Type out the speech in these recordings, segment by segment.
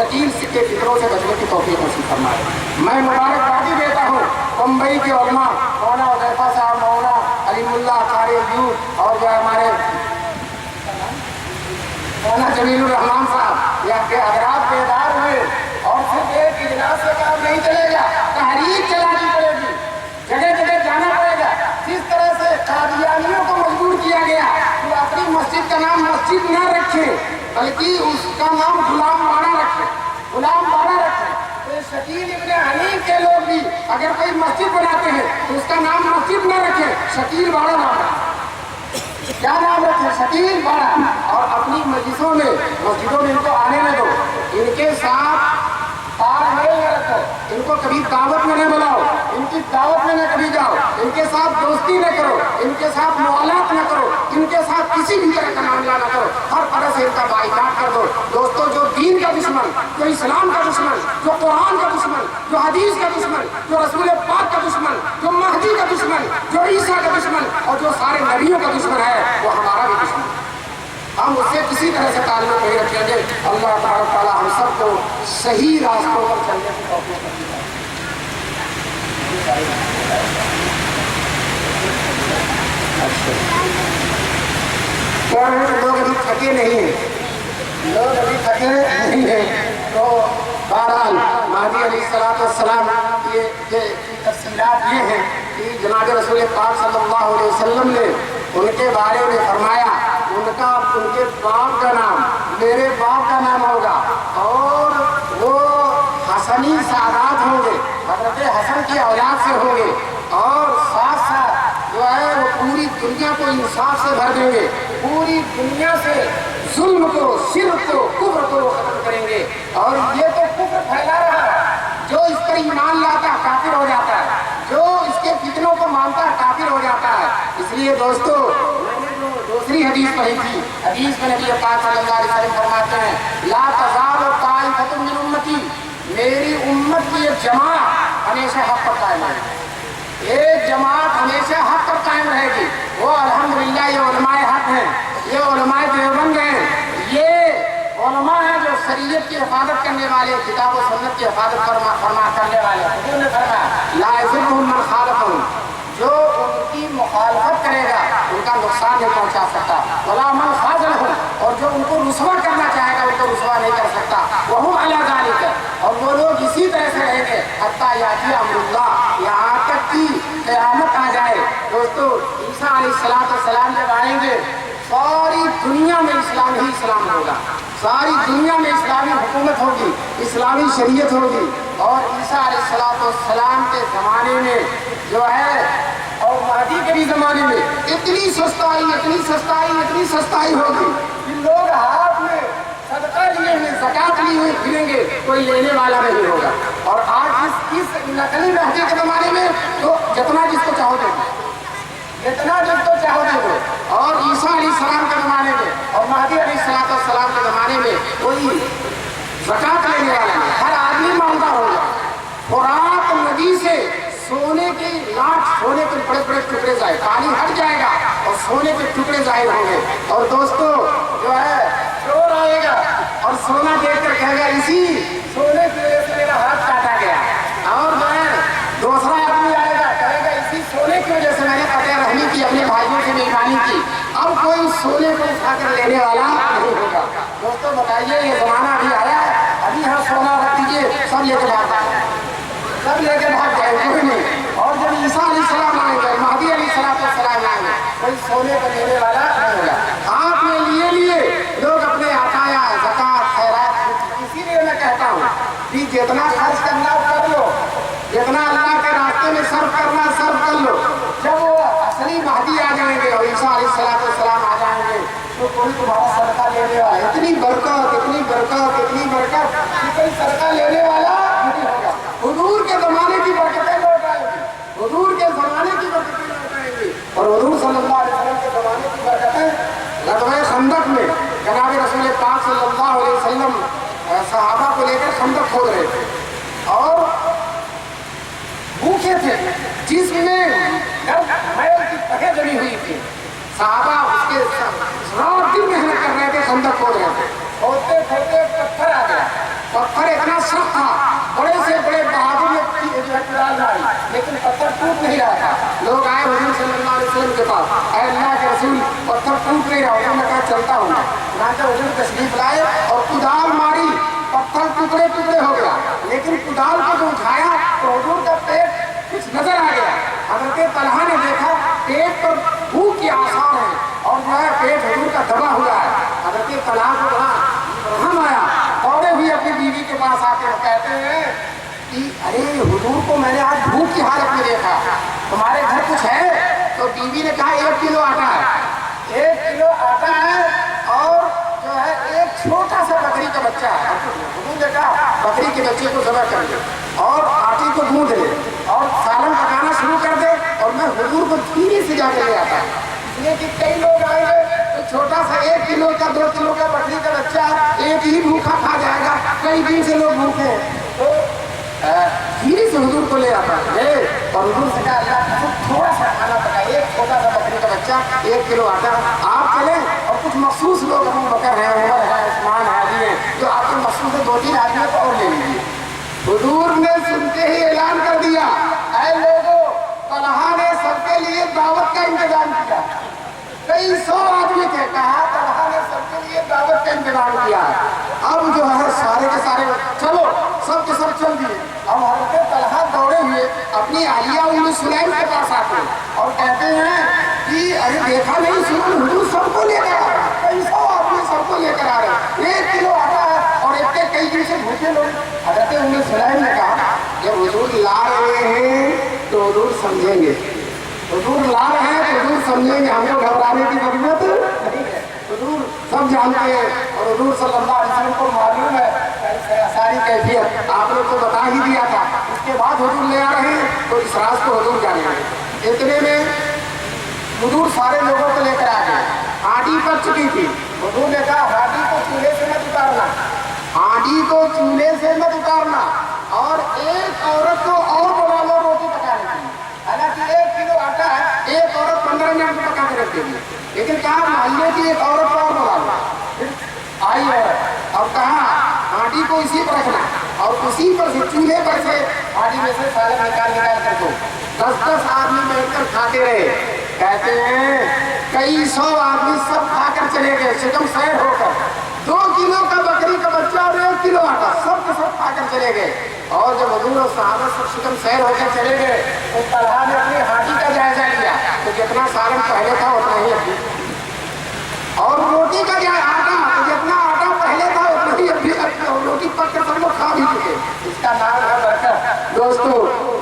शकील के फिक्रों से बचने की तौफीक नसीब फरमाए। मैं मुबारकबादी देता हूँ मुंबई के उलमा, मौलाना हुज़ैफा साहब, मौलाना अलीमुल्लाह कारी यूथ और जो हमारे मौलाना जमीलुर रहमान साहब, या के हजरात बेदार हुए और सिर्फ एक इजलास से काम नहीं चलेगा, तहरीक चलानी पड़ेगी, जगह जगह जाना पड़ेगा। जिस तरह से कादियानियों को मजबूर किया गया कि अपनी मस्जिद का नाम मस्जिद न रखे बल्कि उसका नाम गुलाम बाड़ा रखे, गुलाम बाड़ा रखे। तो शकील इब्ने हनीफ के लोग भी अगर कोई मस्जिद बनाते हैं तो उसका नाम मस्जिद न रखे, शकील बाड़ा नाम रखे। क्या नाम रखे? शकील बाड़ा। और अपनी मस्जिदों में इनको आने न दो, इनके साथ तालमेल न रखो, इनको कभी दावत में न बुलाओ, इनकी दावत में न कभी जाओ, इनके साथ दोस्ती न करो, इनके साथ मुआलात न करो, इनके साथ किसी भी तरह का मामला न करो, हर तरह से इनका बाइकाट कर दो। दोस्तों, जो दीन का दुश्मन, जो इस्लाम का दुश्मन, जो कुरान का दुश्मन, जो हदीस का दुश्मन, जो रसूल पाक का दुश्मन, जो महदी का दुश्मन, जो ईसा का दुश्मन और जो सारे नबियों का दुश्मन है, वो हमारा भी दुश्मन है। हम उससे किसी तरह से ताल्लुक नहीं रखेंगे। अल्लाह ताला हम सबको सही रास्तों पर चलने की तौफीक नसीब फरमाए। क्या है, लोग अभी थके नहीं हैं, लोग अभी थके नहीं हैं। तो बहरहाल महदी अलैहिस्सलाम ये तफसीलात ये हैं कि जनाब रसूल पाक सल्लल्लाहु अलैहि वसल्लम ने उनके बारे में फरमाया, उनके बाप का नाम मेरे बाप का नाम होगा और वो हसनी सादात होंगे, हज़रत हसन की औलाद से होंगे और साथ साथ जो है वो पूरी दुनिया को इंसाफ से भर देंगे, पूरी दुनिया से जुल्म को, शिर्क को, कुफ्र को खत्म करेंगे। और ये तो कुफ्र फैला रहा है, जो इस पर ईमान लाता काफिर हो जाता है, जो इसके फितनों को मानता है काफिर हो जाता है। इसलिए दोस्तों, दूसरी हदीस पढ़ी थी, हदीस में नबी पाक सल्लल्लाहु अलैहि वसल्लम फरमाते हैं, ला तज़ालु ताइफ़तुन मिन उम्मती, मेरी उम्मत की एक जमात हमेशा हक पर कायम रहेगी, एक जमात हमेशा हक पर कायम रहेगी। वो अल्हम्दुलिल्लाह ये उलमाए हक हैं, ये उलमाए देवबंद हैं, ये उलमा हैं जो शरीयत की हिफाजत करने वाले, किताब और सुन्नत की हिफाजत फरमा करने वाले। हुजूर ने फरमाया, ला यज़ुर्रुहुम मन खालफहुम, जो उनकी मुखालफत करेगा उनका नुकसान नहीं पहुंचा सकता, वला मन खाज़लहुम, और जो उनको रुसवा करना चाहेगा उनको रुसवा नहीं कर सकता। वहुम अला ज़ालिक, और वो लोग इसी तरह से रहेंगे हत्ता याती अमरुल्लाह, यहाँ तक कि क़यामत आ जाए। दोस्तों, ईसा अलैहिस्सलाम जब आएंगे सारी दुनिया में इस्लाम ही इस्लाम होगा, सारी दुनिया में इस्लामी हुकूमत होगी, इस्लामी शरीयत होगी। और ईसा अलैहिस्सलाम के ज़माने में जो है और महदी के भी ज़माने में इतनी सस्ताई होगी कि लोग हाथ में सदका लिए हुए, ज़कात लिए हुए फिरेंगे, कोई लेने वाला नहीं होगा। और आज इस नकली महदी के ज़माने में तो जितना जिसको चाहो दे, जितना जिसको चाहो दे। और ईसा अलैहिस्सलाम के ज़माने में और महदी अलैहिस्सलाम के ज़माने में कोई ज़कात लेने वाला नहीं, हर आदमी मालदार होगा। फुरात नदी से सोने के लाख, सोने के बड़े बड़े टुकड़े जाए, पानी हट जाएगा और सोने के टुकड़े जाहिर होंगे। और दोस्तों, जो है चोर आएगा और सोना देखकर कहेगा, इसी सोने की वजह से मेरा हाथ काटा गया। और जो है दूसरा आदमी आएगा, कहेगा, इसी सोने की वजह से मैंने कतई रहमी की, अपने भाइयों से मेहरबानी की। अब कोई सोने को उठाकर लेने वाला नहीं होगा। दोस्तों बताइए, ये जमाना अभी आया है, अभी यहाँ सोना रख दीजिए, सब लेके भाग जाए, सब लेके भाग जाए, कोई नहीं। और जब ईसा अलैहिस्सलाम आएंगे, महदी अलैहिस्सलाम आएंगे, कोई सोने को लेने वाला नहीं होगा। हाथ में लिए लोग अपने अताया, ज़कात, खैरात। इसीलिए मैं कहता हूँ कि जितना खर्च करना कर लो, जितना अल्लाह के रास्ते में सर्व करना सर्व कर लो। जब वो असली महदी आ जाएंगे और ईसा अलैहिस्सलाम आ जाएंगे तो कोई तुम्हारा सदका लेने वाला, इतनी बरकत कि कोई सदका लेने वाला नहीं होगा। हुजूर के ज़माने की बरकतें लौट आएंगी, हुजूर के ज़माने की बरकतें लौट आएंगी। और हुजूर सल्लल्लाहु अलैहि वसल्लम के ज़माने की बरकतें ग़ज़वे खंदक में जनाब रसूल पाक सल्लल्लाहु अलैहि वसल्लम सहाबा को लेकर खंदक खोद रहे थे और भूखे थे, जिसमें मैल की तहें जमी हुई थी। सहाबा उसके रात दिन मेहनत कर रहे थे, खंदक खोद रहे थे। खोदते खोदते पत्थर आ गया, आई, लेकिन पत्थर टूट नहीं रहा था। लोग आए हुजूर सल्लल्लाहु अलैहि वसल्लम के पास, ऐ अल्लाह के रसूल पत्थर टूट नहीं रहा। उन्होंने कहा चलता हूँ। चुनांचे हुजूर तशरीफ लाए और कुदाल मारी, पत्थर टुकड़े टुकड़े हो गया, लेकिन कुदाल को जो उठाया तो हुजूर का पेट कुछ नजर आ गया। हजरत तलहा ने देखा पेट पर भूख के आसार है और जो है पेट हुजूर का दबा हुआ है। हजरत तलहा को बड़ा रहम आया, दौड़े हुए अपनी बीवी के पास आके कहते हैं कि अरे हुजूर को मैंने आज भूख की हालत में देखा, तुम्हारे घर कुछ है? तो बीवी ने कहा 1 किलो आटा है। 1 किलो आटा है और जो है एक छोटा सा बकरी का बच्चा है। हुजूर ने कहा बकरी के बच्चे को ज़बह कर दे और आटे को गूंद ले और सालन पकाना शुरू कर दे और मैं हुजूर को धीरे से जाके ले आता। इसलिए कि कई लोग आएंगे तो छोटा सा 1 किलो का 2 किलो का बकरी का बच्चा एक ही भूखा खा जाएगा, कई दिन से लोग भूखे हैं। तो धीरे से हुजूर को ले आता है और हुजूर से कहा अल्लाह थोड़ा सा खाना पकाए, एक छोटा सा बकरी का बच्चा 1 किलो आटा। आप चलें और कुछ मखसूस लोग अबू बकर हैं, उमर है, उस्मान हाजी हैं, जो आपके मखसूस 2-3 आदमियों को और ले लीजिए। हुजूर ने सुनते ही ऐलान कर दिया, ऐ लोगों, तलहा ने सबके लिए दावत का इंतजाम किया। कई 100 आदमी थे, कहा तलहा ने सबके लिए दावत का इंतजाम किया। अब जो है सारे के सारे चलो सब के सब चल दिए। अब हजरत तलहा दौड़े हुए अपनी आलिया उम्मे सुलैम के पास आते और कहते हैं कि अरे देखा नहीं सुना, हुजूर सबको लेकर आ रहे, कई 100 आदमी सबको लेकर आ रहे, 1 किलो आटा है और इतने कई दिन से भूखे लोग। हजरत उम्मे सुलैम ने कहा जब हुजूर ला रहे हैं तो हुजूर समझेंगे, हुजूर ला रहे हैं तो हुजूर समझेंगे, हमको घबराने की जरूरत नहीं है। हुजूर सब जानते हैं और हुजूर सल्लल्लाहु अलैहि वसल्लम को मालूम है सारी कैफियत, आपने तो बता ही दिया था। उसके बाद हुजूर ले आ रहे हैं तो इस राज को हुजूर जानेंगे। इतने में हुजूर सारे लोगों को लेकर आ गए। हांडी पक चुकी थी। हुजूर ने कहा हांडी को चूल्हे से मत उतारना, हांडी को चूल्हे से मत उतारना और एक औरत को और बुला लो रोटी पकाने के लिए। हालांकि 1 किलो आटा है, एक औरत 15 मिनट में पका के रख देगी, लेकिन कहा मोहल्ले की एक औरत को और बुला लो। आई औरत और कहा हांडी को इसी पर रखना और उसी पर से चूल्हे पर से हांडी में से सालन निकाल कर दो। 10-10 आदमी बैठकर खाते रहे। कहते हैं कई 100 आदमी सब खाकर चले गए शिकम सैर होकर। 2 किलो का बकरी का बच्चा और 1 किलो आटा सब के सब खाकर चले गए। और जब हुजूर और सहाबा सब शिकम सैर होकर चले गए तो तलहा ने अपनी हांडी का जायजा लिया तो जितना सालन पहले था उतना ही अभी, और रोटी का जो आटा तो जितना आटा पहले था उतना ही अभी, रोटी पक कर सब लोग खा भी चुके। इसका नाम है बरकत। दोस्तों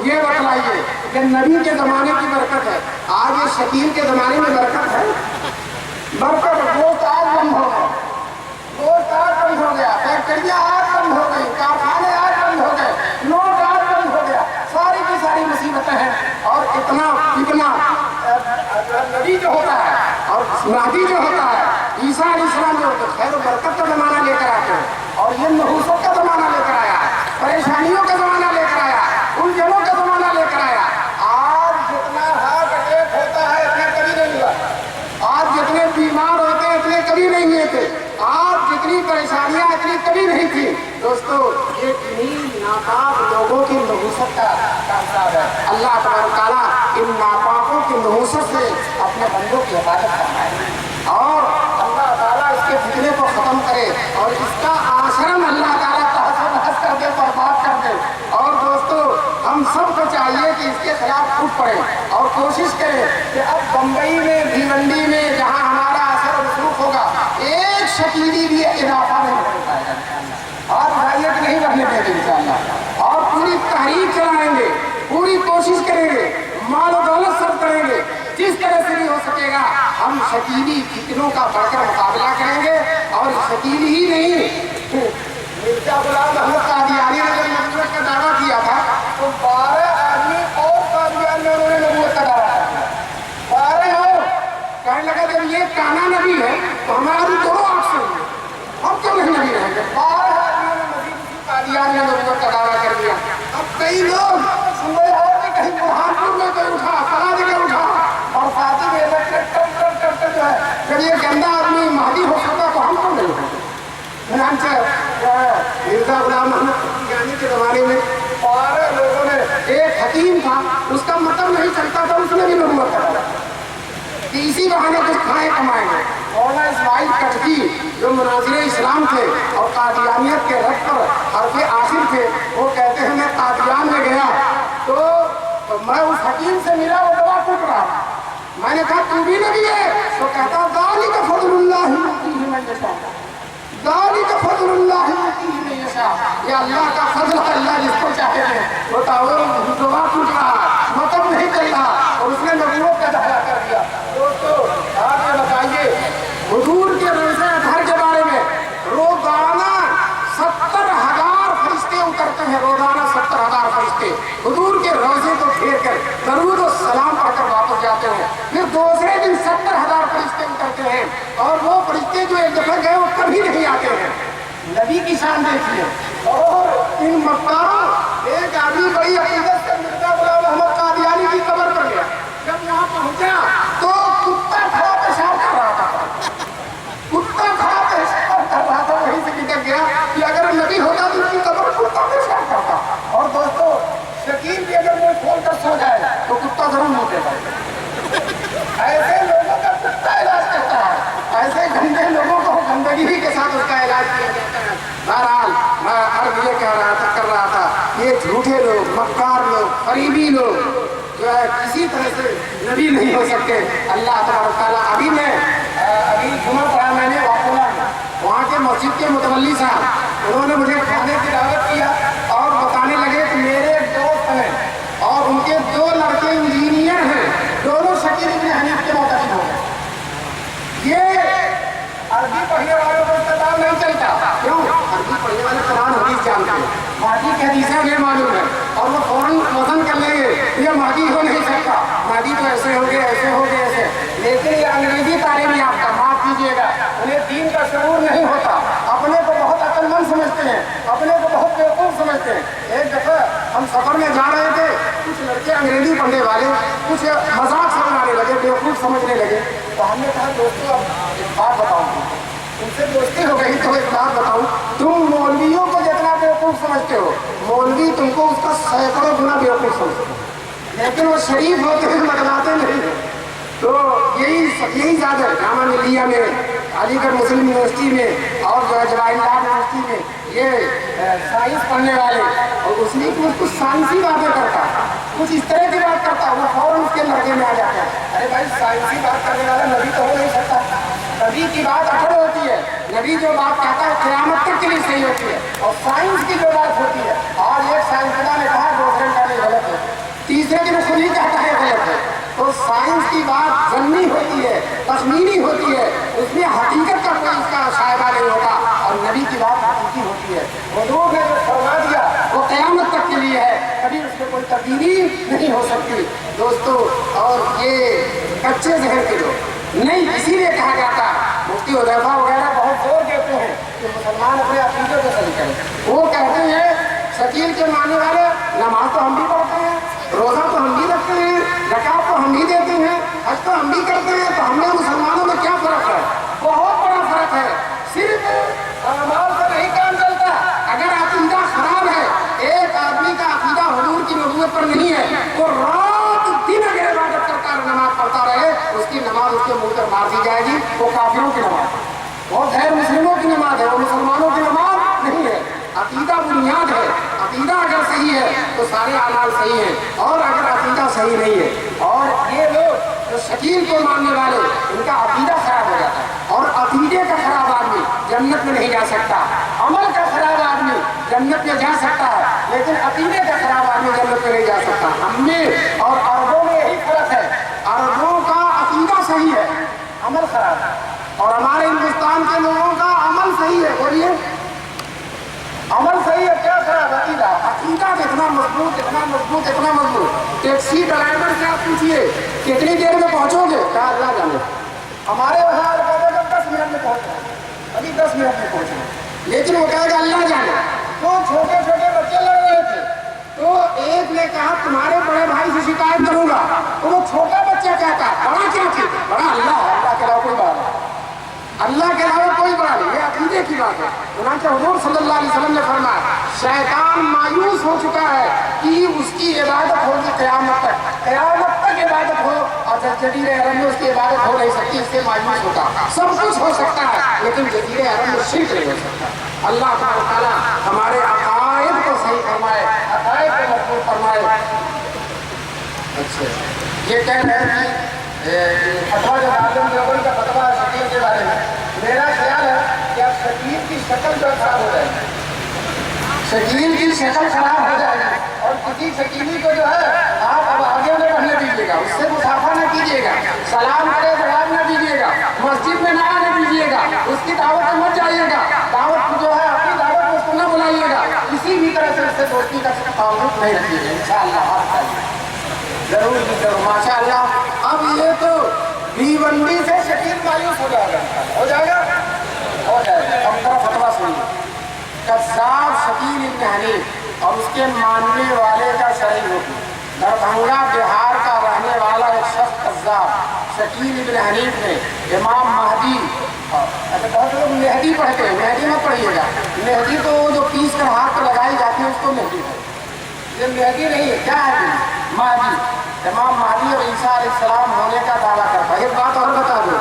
ये बतलाइए कि नबी के जमाने की बरकत है, आज ये शकील के जमाने में बरकत है? बरकत गोश्त आज बंद हो गए, गोश्त आज बंद हो गया, फैक्ट्रियाँ आज बंद हो गई, कारखाने आज बंद हो गए, नोट आज बंद हो गया, सारी की सारी मुसीबतें हैं। और इतना नबी जो होता है और महदी जो होता है, ईसा अलैहिस्सलाम जो होता है, खैर बरकत का जमाना लेकर आते हैं और ये नहुसत का जमाना लेकर आया, परेशानियों का जमाना लेकर आया, उलझनों का जमाना लेकर आया। आज जितना हार्ट अटैक होता है इतना कभी नहीं हुआ, आज जितने बीमार होते हैं इतने कभी नहीं हुए थे, आज जितनी परेशानियां इतनी कभी नहीं थी। दोस्तों ये इन्हीं नापाक लोगों की नहुसत का हिसाब है। अल्लाह तआला इन नापाकों की नहुसत से अपने बंदों की हिफाजत फरमाए और अल्लाह ताला इसके फितने को ख़त्म करे और इसका आश्रम अल्लाह ताला तहस कर दे, बर्बाद कर दे। और दोस्तों हम सबको चाहिए कि इसके खिलाफ उठ पड़े और कोशिश करें कि अब बम्बई में, भिवंडी में जहाँ हमारा असर मसरूफ होगा, एक शकीली भी इजाफा नहीं कर पाएगा। और भाइयत नहीं बढ़ने देंगे इंशाअल्लाह और पूरी तहरीक चलाएंगे, पूरी कोशिश करेंगे, माल और दौलत सब करेंगे, जिस तरह से भी हो सकेगा हम शकीली फितनों का बढ़कर मुकाबला करेंगे। और शकीली ही नहीं, मिर्जा गुलाम अहमद कादियानी ने जब नबूवत का दावा किया था तो 12 आदमी और कादियान में उन्होंने नबूवत का दावा किया, 12 और कहने लगा जब ये काना नबी है तो हमारा भी दोनों ऑप्शन है, हम क्यों नहीं नबी रहेंगे। 12 आदमियों ने मजीद कादियान में नबूवत का दावा कर दिया। अब कई लोग सुबह में कहीं बुरहानपुर में कोई उठा, फला जगह उठा और फातिह में टप जो है जब ये गंदा आदमी महदी हो सकता तो हम क्यों नहीं होंगे। مرزا غلام احمد قادیانی کے زمانے میں سارے لوگوں نے، ایک حکیم تھا اس کا مطلب نہیں چلتا تھا، اس نے بھی نبوت کرا کہ اسی بہانے کچھ کھائیں کمائیں گے۔ مولانا اسماعیل کٹکی جو مناظر اسلام تھے اور قادیانیت کے رد پر حرف آخر تھے، وہ کہتے ہیں میں قادیان میں گیا تو میں اس حکیم سے ملا، وہ دعا ٹوٹ رہا تھا، میں نے کہا تو بھی نبی ہے؟ تو کہتا ذالک فضل اللہ یؤتیہ من یشاء، ذالک فضل اللہ یؤتیہ من یشاء، یہ اللہ کا فضل ہے، اللہ جس کو چاہتے ہیں وہ دعا ٹوٹ رہا، مطلب نہیں چل رہا، اور اس نے نبوت کا دعویٰ کر دیا۔ دوستو آپ یہ بتائیے حضور کے روزے اطہر کے بارے میں روزانہ 70,000 فرشتے اترتے ہیں، روزانہ 70,000 فرشتے حضور کے روزے کو گھیر کر درود و سلام پڑھ کر واپس جاتے ہیں، پھر دوسرے دن 70,000 فرشتے اترتے ہیں، اور وہ فرشتے جو ایک دفعہ گئے وہ کبھی نہیں آتے ہیں۔ نبی کی شان دیکھیے۔ اور ان مکاروں ایک آدمی بڑی عقیدت سے مرزا غلام احمد قادیانی کی قبر پر گیا، جب وہاں پہنچا تو کتا کھڑا پیشاب کر رہا تھا، کتا کھڑا پیشاب کر رہا تھا، وہیں سے نکل گیا کہ اگر نبی ہوتا تو ان کی قبر کتا پیشاب کرتا۔ اور دوستو یقین بھی اگر وہ کھول کر سو جائے تو کتا ضرور نہیں دیتا، ایسے لوگوں کا کتا علاج کرتا ہے، ایسے گندے لوگوں کو گندگی کے ساتھ اس کا علاج کیا جاتا ہے۔ بہرحال میں عرض یہ کر رہا تھا یہ جھوٹے لوگ، مکار لوگ، قریبی لوگ جو ہے کسی طرح سے نبی نہیں ہو سکتے۔ اللہ تبارک تعالیٰ ابھی جمعہ پڑھا میں نے واقعہ، وہاں کے مسجد کے متولی صاحب انہوں نے مجھے کھانے کی دعوت کیا اور بتانے لگے کہ میرے دوست ہیں اور ان کے 2 لڑکے انجینئر ہیں، دونوں شکیل ابن حنیف کے معتقد ہو گئے۔ یہ عربی پڑھنے والوں کو استعمال نہیں چلتا، کیوں؟ عربی پڑھنے والے قرآن حدیث جانتے ہیں، مہدی کی حدیثیں بھی معلوم ہے، اور وہ فوراً وزن کر لیں گے یہ مہدی ہو نہیں سکتا، مہدی تو ایسے ہو گئے ایسے ہو گئے ایسے۔ لیکن یہ انگریزی تعلیم یافتہ، معاف کیجیے گا، انہیں دین کا شعور نہیں ہوتا، اپنے کو بہت عقل مند سمجھتے ہیں، اپنے کو بہت بیوقوف سمجھتے ہیں۔ ایک دفعہ ہم سفر میں جا رہے تھے، کچھ لڑکے انگریزی پڑھنے والے کچھ مذاق سمجھانے لگے، بیوقوف سمجھنے لگے، تو ہم نے کہا دوستو اب ایک بات بتاؤں، ان سے دوستی ہو گئی تو ایک بات بتاؤں، تم مولویوں کو جتنا بیوقوف سمجھتے ہو، مولوی تم کو اس کا سینکڑوں گنا بیوقوف سمجھتے ہیں، لیکن وہ شریف ہوتے ہیں بدلاتے نہیں ہیں۔ تو یہی زیادہ جامعہ ملیہ میں، علی گڑھ مسلم یونیورسٹی میں اور جو ہے جواہر لال یونیورسٹی میں یہ سائنس پڑھنے والے، اور اس میں کچھ سائنسی باتیں کرتا، کچھ اس طرح کی بات کرتا، وہ فوراً اس کے لڑکے میں آ جاتا ہے، ارے بھائی سائنسی بات کرنے والا نبی تو ہو نہیں سکتا، نبی کی بات اکڑ ہوتی ہے، نبی جو بات کہتا ہے قیامت تک کے لیے صحیح ہوتی ہے، اور سائنس کی جو بات ہوتی ہے، آج ایک سائنسداں نے کہا دوسرے کا نہیں غلط ہے، تیسرے دن خود ہی کہتا ہے غلط ہے۔ تو سائنس کی بات ضمنی ہوتی ہے، تخمینی ہوتی ہے، اس میں حقیقت کا کوئی اس کا شائبہ نہیں ہوتا، اور نبی کی بات حقیقی ہوتی ہے۔ حضور نے جو فرما دیا وہ قیامت تک کے لیے ہے، کبھی اس میں کوئی تبدیلی نہیں ہو سکتی۔ دوستو اور یہ کچے ذہن کے لوگ نہیں، اسی لیے کہا جاتا، مفتی حذیفہ وغیرہ بہت زور دیتے ہیں کہ مسلمان اپنے عقیدے کو صحیح کریں۔ وہ کہتے ہیں شکیل کے ماننے والے نماز تو ہم بھی پڑھتے ہیں، روزہ تو ہم بھی رکھتے ہیں، زکات تو ہم بھی دیتے ہیں، حج تو ہم بھی کرتے ہیں، تو ہم نے مسلمانوں میں کیا فرق ہے؟ بہت بڑا فرق ہے، صرف اعمال سے نہیں کام چلتا۔ اگر عقیدہ خراب ہے، ایک آدمی کا عقیدہ حضور کی نبوت پر نہیں ہے، تو رات دن اگر عبادت کرتا اور نماز پڑھتا رہے، اس کی نماز اس کے منہ پر مار دی جائے گی، وہ کافروں کی نماز ہے، وہ غیر مسلموں کی نماز ہے، وہ مسلمانوں کی نماز نہیں ہے۔ عقیدہ بنیاد ہے، عقیدہ اگر صحیح ہے تو سارے اعمال صحیح ہیں، اور اگر عقیدہ صحیح نہیں ہے، اور یہ لوگ جو شکیل کو ماننے والے ان کا عقیدہ خراب ہو جاتا ہے، اور عقیدے کا خراب آدمی جنت میں نہیں جا سکتا، عمل کا خراب آدمی جنت میں جا سکتا ہے، لیکن عقیدے کا خراب آدمی جنت میں نہیں جا سکتا۔ ہم میں اور عربوں میں یہی فرق ہے، عربوں کا عقیدہ صحیح ہے، عمل خراب ہے، اور ہمارے ہندوستان کے لوگوں کا عمل صحیح ہے، بولیے عمل صحیح ہے، کیا خراب؟ عقیدہ اتنا مضبوط اتنا مضبوط اتنا مضبوط، ٹیکسی ڈرائیور سے آپ پوچھیے کتنی دیر میں پہنچو گے، کہا اللہ جانے، ہمارے وہاں کہتے ہیں 10 منٹ میں پہنچ رہے ہیں، ابھی 10 منٹ میں پہنچ رہے ہیں، لیکن وہ کہے گا اللہ جانے۔ تو چھوٹے چھوٹے بچے لڑ رہے تھے، تو ایک نے کہا تمہارے بڑے بھائی سے شکایت کروں گا، تو وہ چھوٹا بچہ کہتا بڑا کیا تھی، بڑا اللہ کے علاوہ کوئی بات نہیں، اللہ کے علاوہ کوئی بڑا نہیں، یہ عقیدے کی بات ہے۔ چنانچہ حضور صلی اللہ علیہ وسلم نے فرمایا شیطان مایوس ہو چکا ہے کہ اس کی عبادت ہوگی قیامت تک عبادت ہو، اور جزیرہ عرب میں اس کی عبادت ہو نہیں سکتی، اس سے مایوس ہوگا۔ سب کچھ ہو سکتا ہے لیکن جزیرہ عرب میں شرک نہیں ہو سکتا۔ اللہ تعالیٰ ہمارے عقائد کو صحیح فرمائے، عقائد کو مضبوط فرمائے۔ اچھا، یہ کہہ رہے ہیں کہ فتویٰ جو عالم دیوبند کا فتویٰ ہے شکیل کے بارے میں، میرا خیال ہے کہ اب شکیل کی شکل جو خراب ہو جائے گی، شکیل کی شکل خراب ہو جائے گی، اور کسی شکیلی کو جو ہے آپ اب آگے نہ بڑھنے دیجیے گا، اس سے مسافہ نہ کیجیے گا، سلام کرے جواب نہ دیجیے گا، مسجد میں نہ آنے دیجیے گا، اس کی دعوت میں مت جائیے گا، دعوت جو ہے اپنی دعوت میں اس کو نہ بلائیے گا، کسی بھی طرح سے اس سے دوستی کا تعلق نہیں رکھیے گا، انشاءاللہ ضرور جی ضرور، ماشاء اللہ۔ اب یہ تو بھیونڈی سے شکیل مایوس ہو جائے گا، ہو جائے گا، ہو جائے گا۔ اب میرا فتویٰ سنیے، قذاب شکیل ابن حنیف اور اس کے ماننے والے کا شرعی حکم۔ دربھنگا بہار کا رہنے والا ایک شخص قذاب شکیل ابن حنیف نے امام مہدی، اچھا بہت لوگ مہدی پڑھتے ہیں، مہدی مت پڑھیے گا، مہدی تو جو پیس کر ہاتھ پہ لگائی جاتی ہے اس کو مہدی ہے، یہ مہدی نہیں ہے، کیا ہے مہدی؟ امام مہدی اور عیسیٰ علیہ السلام ہونے کا دعویٰ کرتا ہے۔ ایک بات اور بتا دو،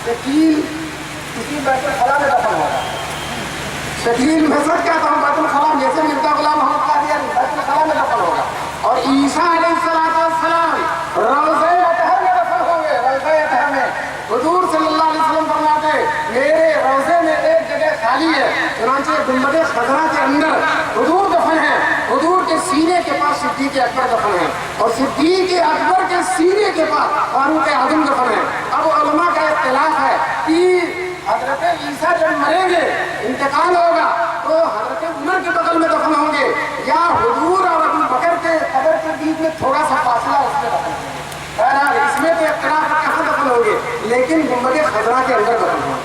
شکیل کسی بیت الخلا میں دفن ہوگا، شکیل میں سچ کہتا ہوں بیت الخلا میں، جیسے مرزا غلام محمد قادیانی بیت الخلا میں دفن ہوگا، اور عیسیٰ علیہ السلام روضہ اطہر میں دفن ہوں گے، روضہ اطہر میں۔ حضور صلی اللہ علیہ وسلم فرماتے میرے روضے میں ایک جگہ خالی ہے، چنانچہ گنبد خضرا کے اندر حضور دفن ہیں، حضور کے سینے کے پاس صدیق اکبر دفن ہیں، اور صدیق اکبر کے سینے کے پاس فاروق اعظم دفن ہیں۔ اب علماء کا اختلاف ہے کہ حضرت عیسیٰ جب مریں گے انتقال ہوگا تو حضرت عمر کے بغل میں دفن ہوں گے، یا حضور اور ابو بکر کے قبر کے بیچ میں تھوڑا سا فاصلہ اس میں دفن ہوں گے۔ بہرحال اس میں تو اختلاف کہاں دفن ہوں گے، لیکن گنبد خضرا کے اندر دفن ہوں گے۔